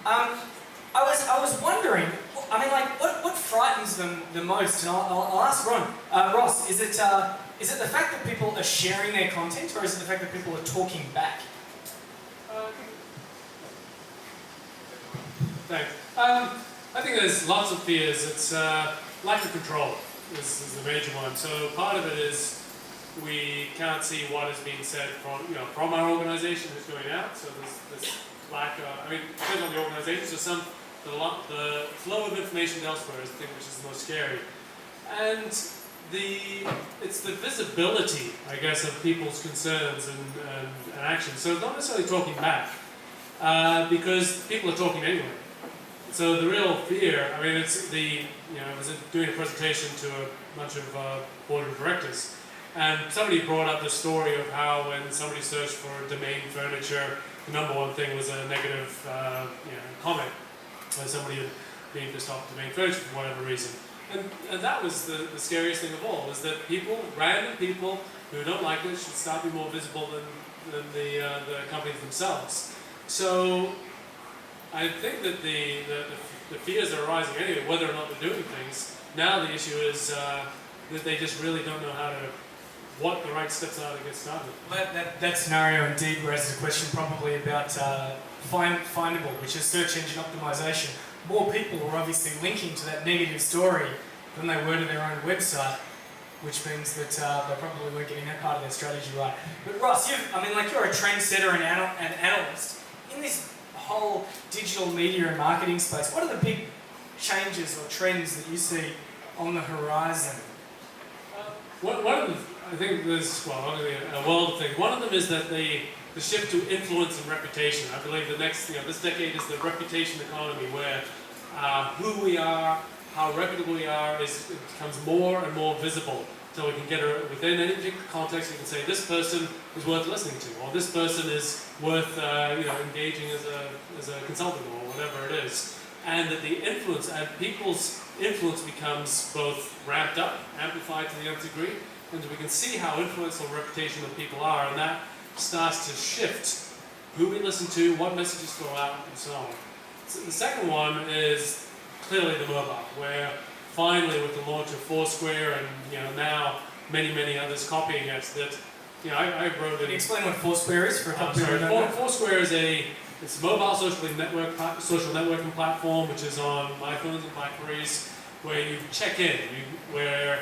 I was wondering, I mean, like, what frightens them the most? And I'll ask Ross, is it the fact that people are sharing their content, or is it the fact that people are talking back? Thanks. I think there's lots of fears. It's lack of control is the major one. So part of it is we can't see what is being said from our organisation who's going out. So there's this lack of, I mean, it depends on the organisation. So the flow of information elsewhere is the thing which is the most scary. And it's the visibility, I guess, of people's concerns and actions. So it's not necessarily talking back, because people are talking anyway. So the real fear, I mean, it's I was doing a presentation to a bunch of board of directors, and somebody brought up the story of how when somebody searched for domain furniture, the number one thing was a negative comment, when somebody had been pissed off domain furniture for whatever reason. And that was the scariest thing of all, is that random people who don't like it should start being more visible than the companies themselves. So I think that the fears are arising anyway, whether or not they're doing things. Now the issue is that they just really don't know what the right steps are to get started. Well, that scenario indeed raises a question probably about findable, which is search engine optimization. More people are obviously linking to that negative story than they were to their own website, which means that they probably weren't getting that part of their strategy right. But Ross, you're a trendsetter and analyst. In this whole digital media and marketing space, what are the big changes or trends that you see on the horizon? I think there's a world of things. One of them is that the shift to influence and reputation. I believe the next, this decade is the reputation economy, where who we are, how reputable we are, becomes more and more visible. So we can get within any particular context, we can say this person is worth listening to, or this person is worth engaging as a consultant, or whatever it is. And that the influence and people's influence becomes both ramped up, amplified to the nth degree, and we can see how influential reputation of people are, and that starts to shift who we listen to, what messages go out, and so on. So the second one is clearly the mobile, where finally with the launch of Foursquare and now many others copying it, that I wrote it. Can you explain what Foursquare is for a couple of people? Foursquare is it's a mobile social networking platform which is on iPhones and BlackBerries, where you check in, where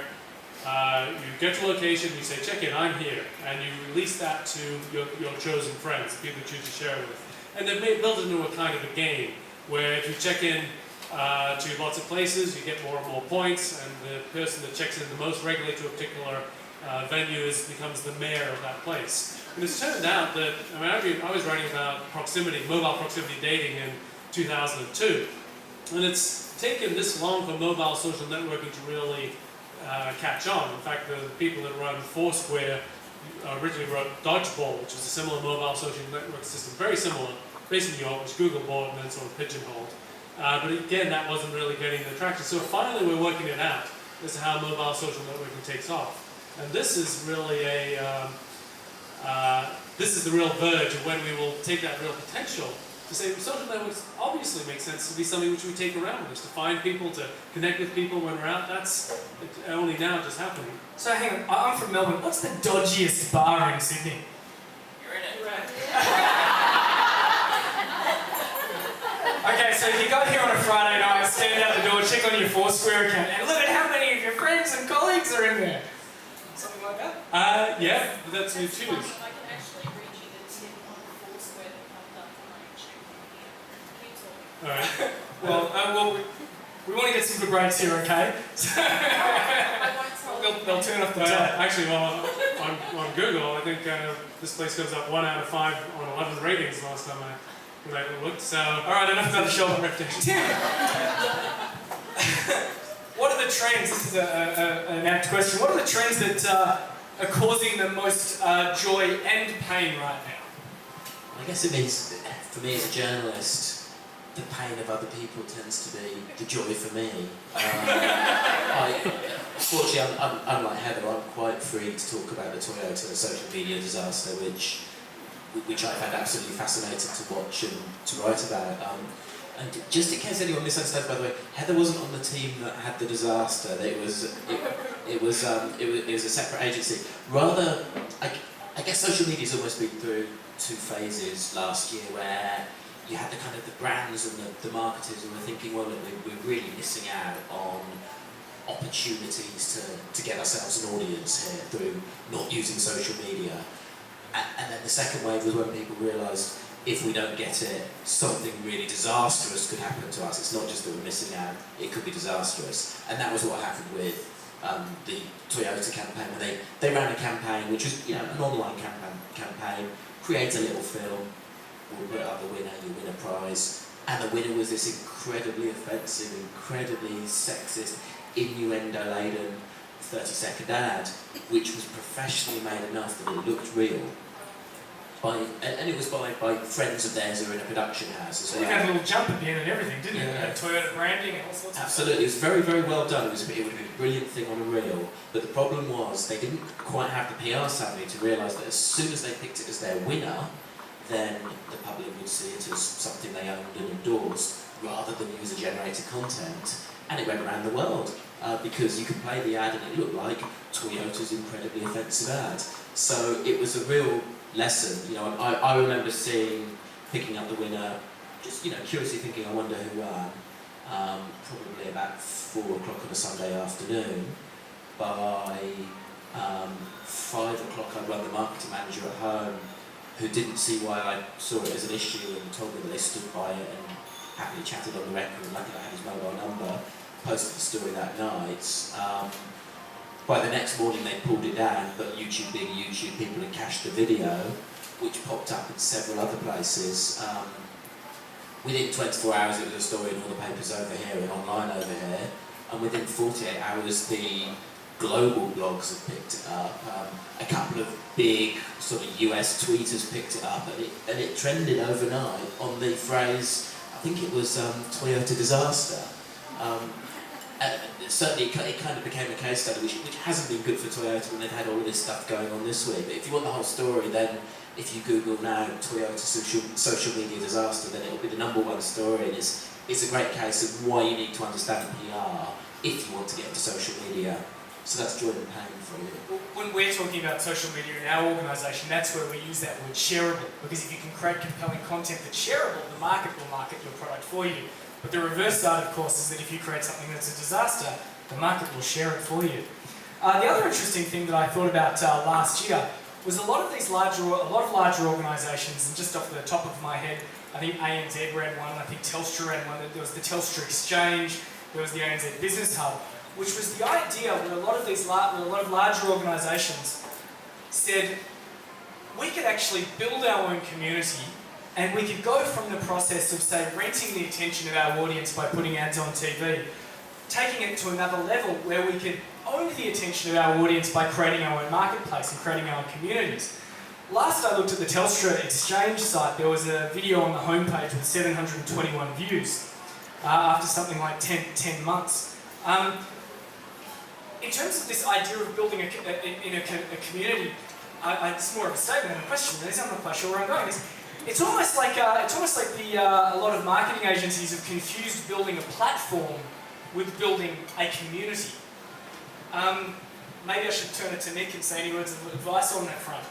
you get your location, you say check in, I'm here, and you release that to your chosen friends, people you choose to share with. And they've built it into a kind of a game, where if you check in to lots of places, you get more and more points, and the person that checks in the most regularly to a particular venue becomes the mayor of that place. And it's turned out that, I was writing about mobile proximity dating in 2002, and it's taken this long for mobile social networking to really catch on. In fact, the people that run Foursquare originally wrote Dodgeball, which is a similar mobile social network system, very similar, based in New York, which Google bought and then sort of pigeonholed. But again, that wasn't really getting the traction. So finally we're working it out as to how mobile social networking takes off. And this is really this is the real verge of when we will take that real potential to say social networks obviously make sense to be something which we take around with us, to find people, to connect with people when we're out. That's only now just happening. So hang on, I'm from Melbourne. What's the dodgiest bar in Sydney? You're in it. Right. Okay, so if you got here on a Friday night, stand out the door, check on your Foursquare account, and look at how many of your friends and colleagues are in there. Something like that? Yeah, but that's who you choose. I can actually read you the tip on the Foursquare that popped up when I checked on here. Keep talking. Alright. We want to get some good rates here, okay? They'll turn off the tap. Actually, on Google, I think this place comes up 1 out of 5 on 11 ratings last time when I looked. So, alright, enough about the Shelbourne reputation. What are the trends? This is an apt question. What are the trends that are causing the most joy and pain right now? I guess it means, for me as a journalist, the pain of other people tends to be the joy for me. Fortunately, unlike Heather, I'm quite free to talk about the Toyota social media disaster, which I found absolutely fascinating to watch and to write about. And just in case anyone misunderstands, by the way, Heather wasn't on the team that had the disaster. It was a separate agency. Rather, I guess social media's almost been through two phases last year, where you had the kind of the brands and the marketers who were thinking, well, look, we're really missing out on opportunities to get ourselves an audience here through not using social media. And then the second wave was when people realised, if we don't get it, something really disastrous could happen to us. It's not just that we're missing out, it could be disastrous. And that was what happened with the Toyota campaign, where they ran a campaign which was, an online campaign, create a little film, we'll put up the winner, you win a prize. And the winner was this incredibly offensive, incredibly sexist, innuendo-laden 30-second ad, which was professionally made enough that it looked real. And it was by friends of theirs who were in a production house as well. You had a little jump at the end and everything, didn't Yeah. you? Had Toyota branding and all sorts of Absolutely, it was very, very well done. It would have been a brilliant thing on a reel, but the problem was they didn't quite have the PR savvy to realise that as soon as they picked it as their winner, then the public would see it as something they owned and endorsed, rather than user-generated content. And it went around the world, because you could play the ad and it looked like Toyota's incredibly offensive ad. So it was a real lesson. I remember picking up the winner, just curiously thinking, I wonder who won. Probably about 4 o'clock on a Sunday afternoon. By 5 o'clock, I'd run the marketing manager at home, who didn't see why I saw it as an issue, and told me that they stood by it and happily chatted on the record. And luckily I had his mobile number. Posted the story that night. By the next morning they pulled it down, but YouTube being YouTube, people had cached the video, which popped up in several other places. Within 24 hours it was a story in all the papers over here and online over here, and within 48 hours the global blogs had picked it up. A couple of big sort of US tweeters picked it up, and it trended overnight on the phrase, I think it was Toyota disaster. Certainly it kind of became a case study, which hasn't been good for Toyota when they've had all of this stuff going on this week. But if you want the whole story, then if you Google now Toyota social media disaster, then it'll be the #1 story. And it's a great case of why you need to understand PR if you want to get into social media. So that's joy and pain for you. When we're talking about social media in our organisation, that's where we use that word shareable, because if you can create compelling content that's shareable, the market will market your product for you. But the reverse side, of course, is that if you create something that's a disaster, the market will share it for you. The other interesting thing that I thought about last year was a lot of larger organisations, and just off the top of my head, I think ANZ ran one, I think Telstra ran one. There was the Telstra Exchange, there was the ANZ Business Hub, which was the idea where a lot of larger organisations said, we could actually build our own community. And we could go from the process of, say, renting the attention of our audience by putting ads on TV, taking it to another level where we could own the attention of our audience by creating our own marketplace and creating our own communities. Last I looked at the Telstra Exchange site, there was a video on the homepage with 721 views after something like 10 months. In terms of this idea of building a community, it's more of a statement than a question. I'm not quite sure where I'm going. It's almost like a lot of marketing agencies have confused building a platform with building a community. Maybe I should turn it to Mick and say any words of advice on that front.